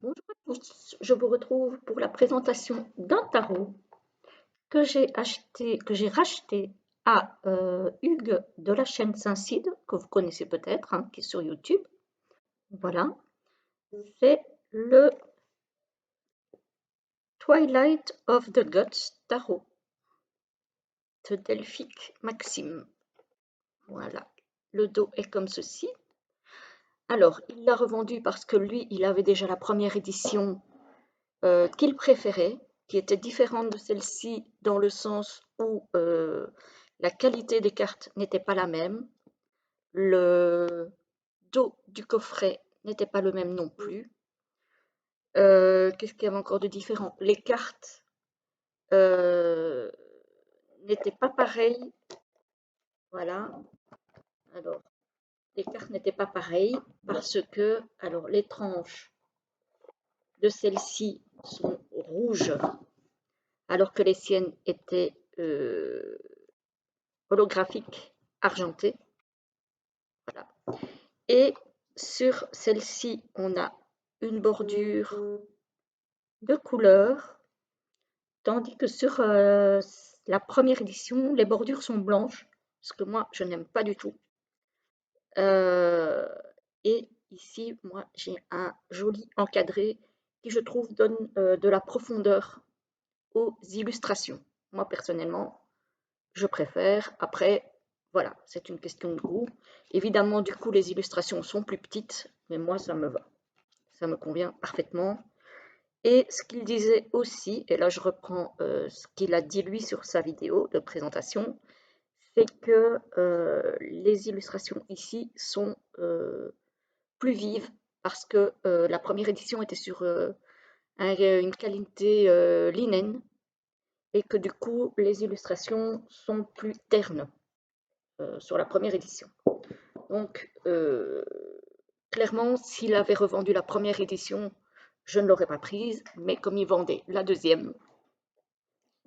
Bonjour à tous, je vous retrouve pour la présentation d'un tarot que j'ai racheté à Hugues de la chaîne Saint-Cide, que vous connaissez peut-être, hein, qui est sur YouTube. Voilà, c'est le Twilight of the Gods Tarot de Delphique Maxime. Voilà, le dos est comme ceci. Alors, il l'a revendu parce que lui, il avait déjà la première édition qu'il préférait, qui était différente de celle-ci dans le sens où la qualité des cartes n'était pas la même, le dos du coffret n'était pas le même non plus. Qu'est-ce qu'il y avait encore de différent? Les cartes euh, n'étaient pas pareilles. Voilà. Alors, les cartes n'étaient pas pareilles parce que, alors, les tranches de celle-ci sont rouges alors que les siennes étaient holographiques argentées. Voilà. Et sur celle-ci, on a une bordure de couleur, tandis que sur la première édition, les bordures sont blanches, ce que moi, je n'aime pas du tout. Euh, et ici, moi, j'ai un joli encadré qui, je trouve, donne de la profondeur aux illustrations. Moi, personnellement, je préfère. Après, voilà, c'est une question de goût. Évidemment, du coup, les illustrations sont plus petites, mais moi, ça me va. Ça me convient parfaitement. Et ce qu'il disait aussi, et là je reprends ce qu'il a dit lui sur sa vidéo de présentation, c'est que les illustrations ici sont plus vives parce que la première édition était sur une qualité linen et que du coup les illustrations sont plus ternes sur la première édition. Donc clairement, s'il avait revendu la première édition, je ne l'aurais pas prise, mais comme il vendait la deuxième,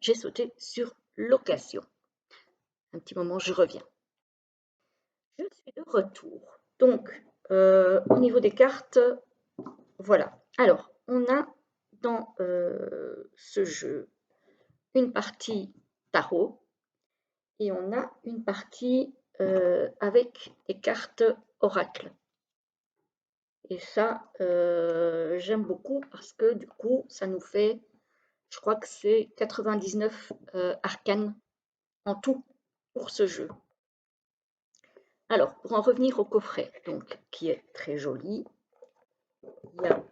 j'ai sauté sur l'occasion. Un petit moment, je reviens. Je suis de retour. Donc, au niveau des cartes, voilà. Alors, on a dans ce jeu une partie tarot et on a une partie avec des cartes oracle. Et ça, j'aime beaucoup parce que du coup, ça nous fait, je crois que c'est 99 arcanes en tout pour ce jeu. Alors, pour en revenir au coffret, donc, qui est très joli, il y a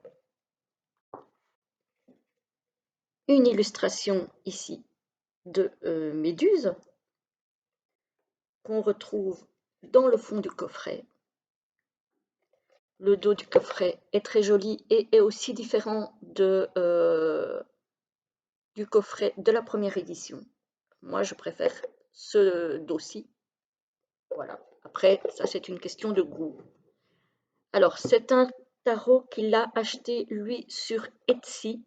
une illustration ici de Méduse qu'on retrouve dans le fond du coffret. Le dos du coffret est très joli et est aussi différent du coffret de la première édition. Moi, je préfère ce dos-ci. Voilà. Après, ça, c'est une question de goût. Alors, c'est un tarot qu'il a acheté, lui, sur Etsy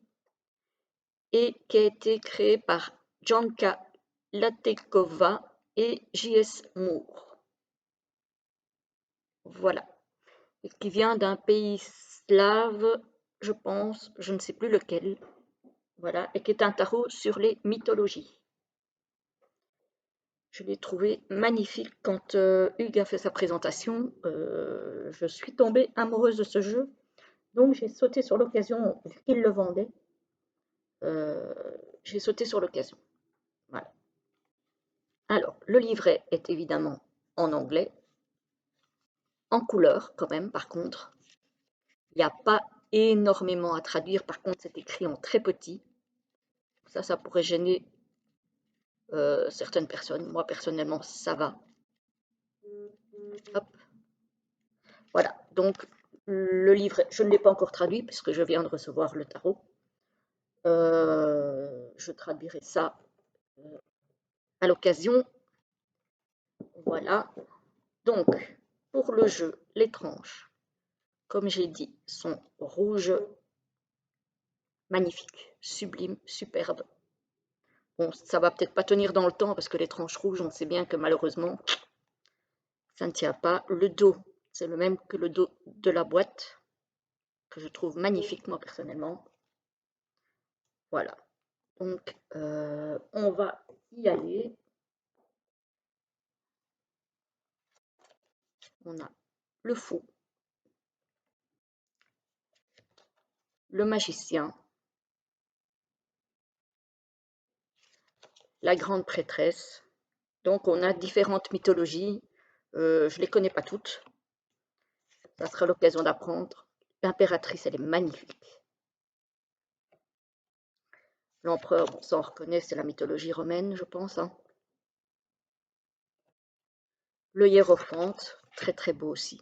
et qui a été créé par Janka Latekova et J.S. Moore. Voilà. Et qui vient d'un pays slave, je pense, je ne sais plus lequel. Voilà. Et qui est un tarot sur les mythologies. Je l'ai trouvé magnifique quand Hugues a fait sa présentation. Je suis tombée amoureuse de ce jeu. Donc j'ai sauté sur l'occasion, vu qu'il le vendait. J'ai sauté sur l'occasion. Voilà. Alors, le livret est évidemment en anglais, en couleur quand même, par contre. Il n'y a pas énormément à traduire, par contre, c'est écrit en très petit. Ça pourrait gêner certaines personnes. Moi, personnellement, ça va. Hop. Voilà, donc le livret, je ne l'ai pas encore traduit puisque je viens de recevoir le tarot. Je traduirai ça à l'occasion. Voilà. Donc, pour le jeu, les tranches, comme j'ai dit, sont rouges, magnifiques, sublimes, superbes. Bon, ça va peut-être pas tenir dans le temps parce que les tranches rouges, on sait bien que malheureusement, ça ne tient pas. Le dos, c'est le même que le dos de la boîte. que je trouve magnifique moi personnellement. Voilà, donc on va y aller. On a le fou, le magicien, la grande prêtresse. Donc on a différentes mythologies. Je ne les connais pas toutes. Ça sera l'occasion d'apprendre. L'impératrice, elle est magnifique. L'empereur, bon, ça on reconnaît, c'est la mythologie romaine, je pense. Hein. Le hiérophante, très très beau aussi.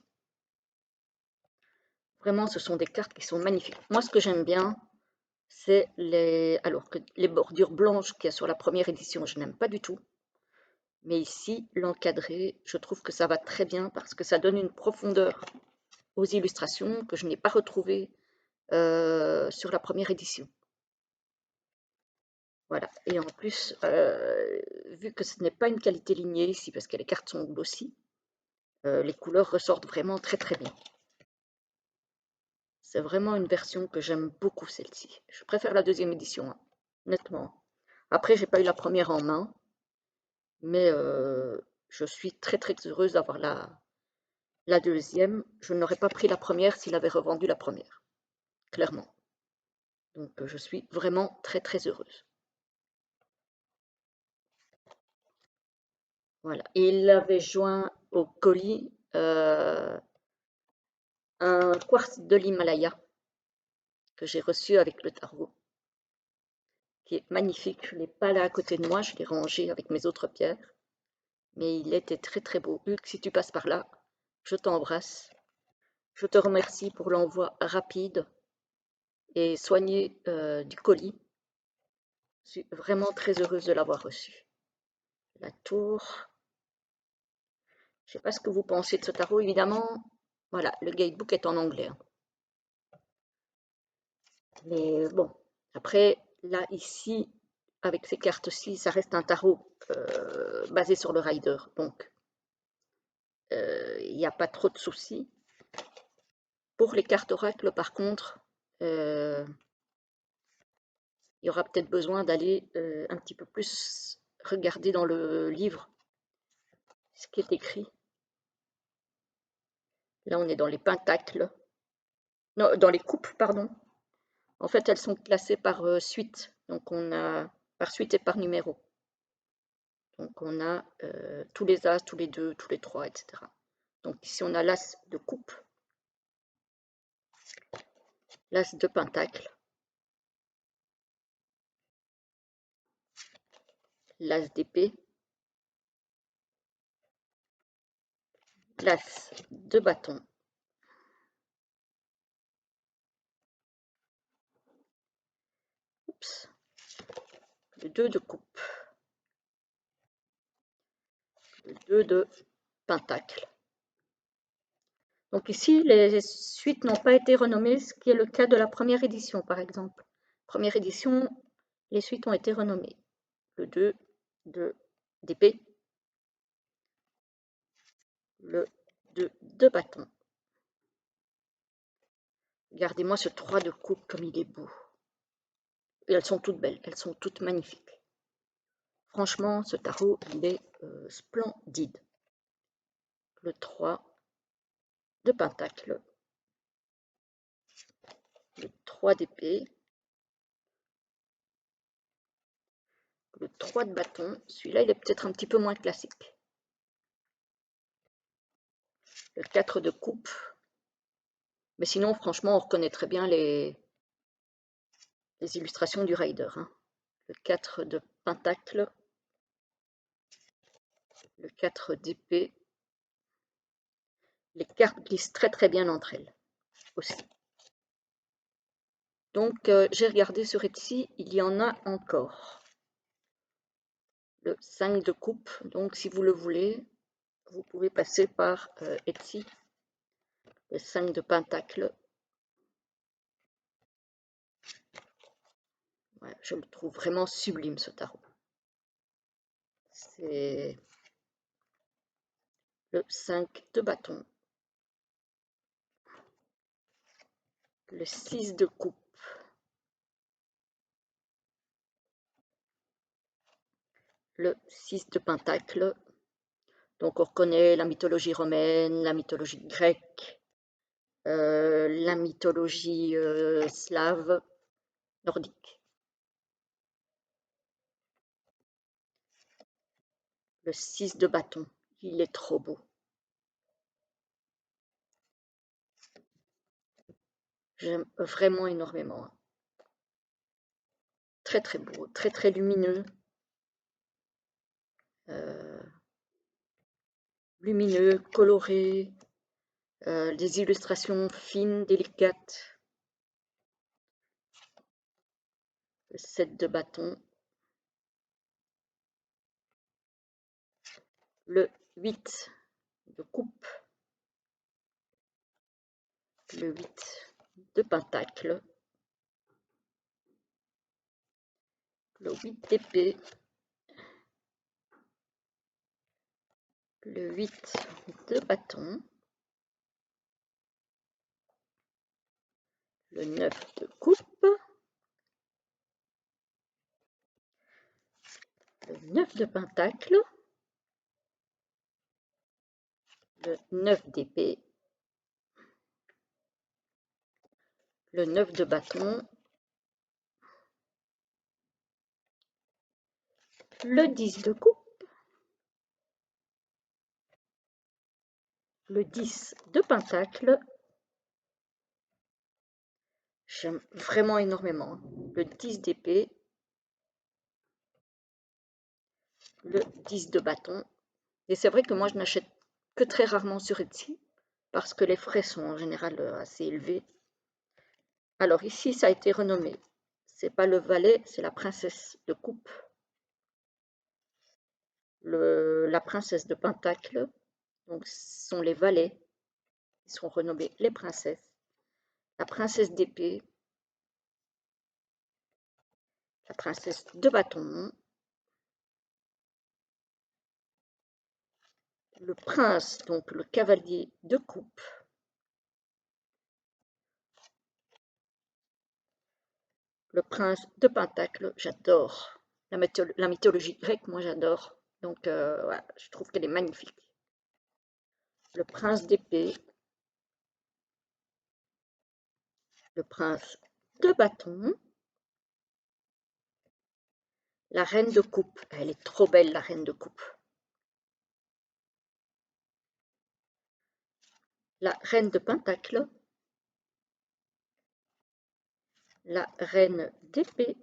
Vraiment, ce sont des cartes qui sont magnifiques. Moi, ce que j'aime bien, c'est les... Alors que les bordures blanches qu'il y a sur la première édition, je n'aime pas du tout. Mais ici, l'encadré, je trouve que ça va très bien parce que ça donne une profondeur aux illustrations que je n'ai pas retrouvées sur la première édition. Voilà. Et en plus, vu que ce n'est pas une qualité lignée ici, parce que les cartes sont glossy, les couleurs ressortent vraiment très très bien. C'est vraiment une version que j'aime beaucoup, celle-ci. Je préfère la deuxième édition, hein, honnêtement. Après, j'ai pas eu la première en main, mais je suis très très heureuse d'avoir la deuxième. Je n'aurais pas pris la première s'il avait revendu la première, clairement. Donc je suis vraiment très très heureuse. Voilà. Et il avait joint au colis un quartz de l'Himalaya que j'ai reçu avec le tarot, qui est magnifique. Je ne l'ai pas là à côté de moi, je l'ai rangé avec mes autres pierres. Mais il était très très beau. Hugues, si tu passes par là, je t'embrasse. Je te remercie pour l'envoi rapide et soigné du colis. Je suis vraiment très heureuse de l'avoir reçu. La tour. Je ne sais pas ce que vous pensez de ce tarot, évidemment. Voilà, le guidebook est en anglais. Hein. Mais bon, après, là, ici, avec ces cartes-ci, ça reste un tarot basé sur le rider. Donc, il n'y a pas trop de soucis. Pour les cartes oracle, par contre, il y aura peut-être besoin d'aller un petit peu plus regarder dans le livre ce qui est écrit. Là, on est dans les pentacles. Non, dans les coupes, pardon. En fait, elles sont classées par suite. Donc, on a par suite et par numéro. Donc, on a tous les as, tous les deux, tous les trois, etc. Donc, ici, on a l'as de coupe, l'as de pentacle, l'as d'épée, l'as de bâton, oups, le 2 de coupe, le 2 de pentacle. Donc ici, les suites n'ont pas été renommées, ce qui est le cas de la première édition, par exemple. Première édition, les suites ont été renommées. Le 2 d'épée, le 2 de bâton. Regardez-moi ce 3 de coupe comme il est beau. Et elles sont toutes belles, elles sont toutes magnifiques. Franchement, ce tarot, il est splendide. Le 3 de pentacle, le 3 d'épée, le 3 de bâton. Celui-là, il est peut-être un petit peu moins classique. Le 4 de coupe. Mais sinon, franchement, on reconnaît très bien les illustrations du rider. Hein. Le 4 de pentacle, le 4 d'épée. Les cartes glissent très très bien entre elles aussi. Donc, j'ai regardé sur Etsy, il y en a encore. Le 5 de coupe, donc si vous le voulez, vous pouvez passer par Etsy. Le 5 de pentacle. Ouais, je le trouve vraiment sublime ce tarot. C'est le 5 de bâton. le 6 de coupe, le 6 de pentacle. Donc on reconnaît la mythologie romaine, la mythologie grecque, la mythologie slave, nordique. Le 6 de bâton, il est trop beau. J'aime vraiment énormément. Très très beau, très très lumineux. Lumineux, coloré, des illustrations fines, délicates. Le 7 de bâton. Le 8 de coupe. Le 8 de pentacle. Le 8 d'épée. Le 8 de bâton. Le 9 de coupe. Le 9 de pentacle. Le 9 d'épée. Le 9 de bâton. Le 10 de coupe. Le 10 de pentacle. J'aime vraiment énormément. Le 10 d'épée. Le 10 de bâton. Et c'est vrai que moi, je n'achète que très rarement sur Etsy, parce que les frais sont en général assez élevés. Alors ici, ça a été renommé. C'est pas le valet, c'est la princesse de coupe. La princesse de pentacle. Donc, ce sont les valets qui sont renommés les princesses. La princesse d'épée. La princesse de bâton. Le prince, donc le cavalier de coupe. Le prince de pentacle, j'adore. La mythologie grecque, moi j'adore. Donc voilà, je trouve qu'elle est magnifique. Le prince d'épée. Le prince de bâton. La reine de coupe. Elle est trop belle, la reine de coupe. La reine de pentacle. La reine d'épée.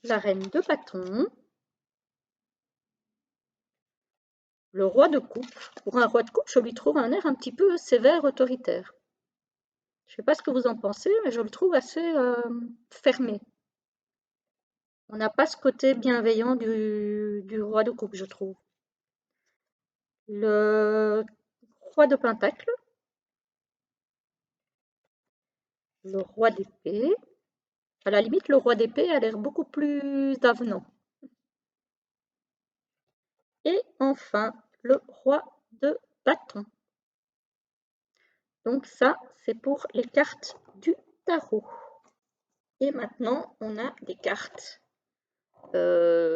La reine de bâton. Le roi de coupe. Pour un roi de coupe, je lui trouve un air un petit peu sévère, autoritaire. Je ne sais pas ce que vous en pensez, mais je le trouve assez fermé. On n'a pas ce côté bienveillant du roi de coupe, je trouve. Le roi de pentacle. Le roi d'épée. À la limite, le roi d'épée a l'air beaucoup plus avenant. Et enfin, le roi de bâton. Donc ça, c'est pour les cartes du tarot. Et maintenant, on a des cartes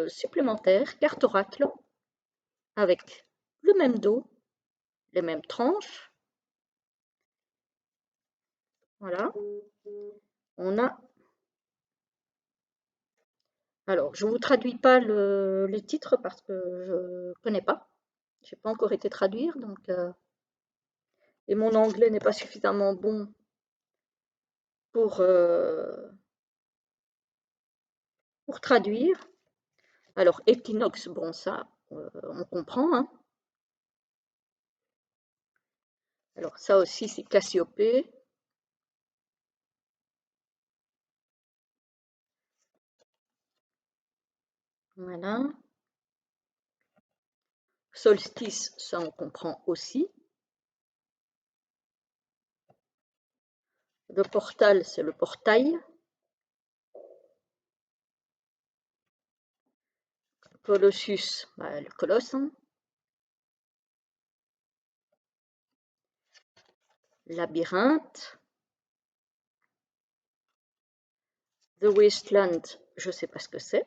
supplémentaires, cartes oracle, avec le même dos, les mêmes tranches. Voilà. On a... Alors, je ne vous traduis pas les titres parce que je ne connais pas. Je n'ai pas encore été traduire, donc... et mon anglais n'est pas suffisamment bon pour traduire. Alors, équinoxe, bon, ça, on comprend. Hein. Alors, ça aussi, c'est Cassiopée. Voilà. Solstice, ça, on comprend aussi. Le portal, c'est le portail. Colossus, bah, le colosse. Hein. Labyrinthe. The Wasteland, je ne sais pas ce que c'est.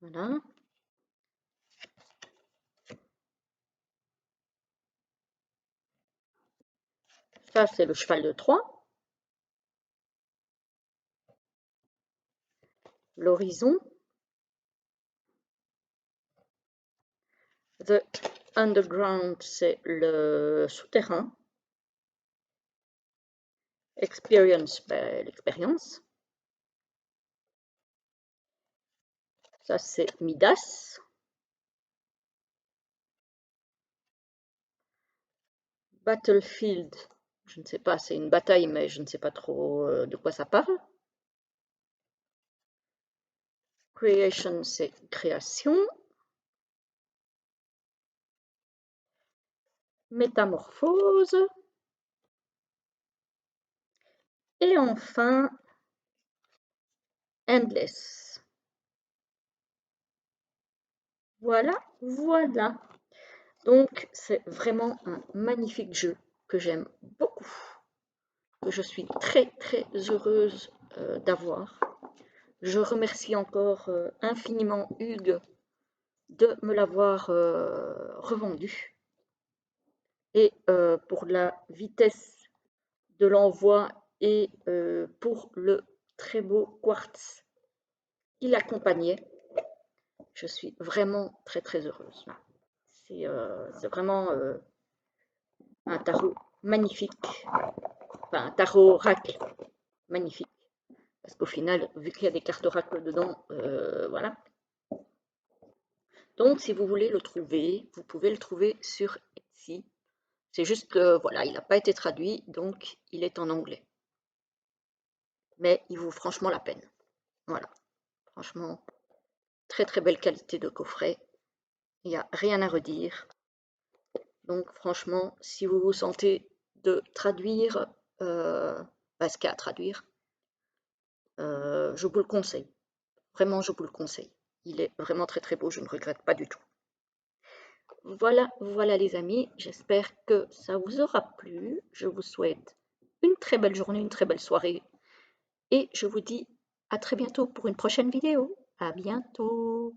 Voilà. Ça, c'est le cheval de Troie. L'horizon. The Underground, c'est le souterrain. Experience, ben, l'expérience. Ça, c'est Midas. Battlefield, je ne sais pas, c'est une bataille, mais je ne sais pas trop de quoi ça parle. Creation, c'est création. Métamorphose. Et enfin, Endless. Voilà, voilà. Donc, c'est vraiment un magnifique jeu que j'aime beaucoup, que je suis très très heureuse d'avoir. Je remercie encore infiniment Hugues de me l'avoir revendu. Et pour la vitesse de l'envoi et pour le très beau quartz qui l'accompagnait, je suis vraiment très très heureuse. C'est vraiment un tarot magnifique, enfin un tarot oracle magnifique. Parce qu'au final, vu qu'il y a des cartes oracle dedans, voilà. Donc, si vous voulez le trouver, vous pouvez le trouver sur Etsy. C'est juste que, voilà, il n'a pas été traduit, donc il est en anglais. Mais il vaut franchement la peine. Voilà, franchement, très très belle qualité de coffret. Il n'y a rien à redire. Donc, franchement, si vous vous sentez de traduire ce qu'il y a à traduire, je vous le conseille. Vraiment, je vous le conseille. Il est vraiment très très beau, je ne regrette pas du tout. Voilà, voilà les amis, j'espère que ça vous aura plu. Je vous souhaite une très belle journée, une très belle soirée et je vous dis à très bientôt pour une prochaine vidéo. À bientôt.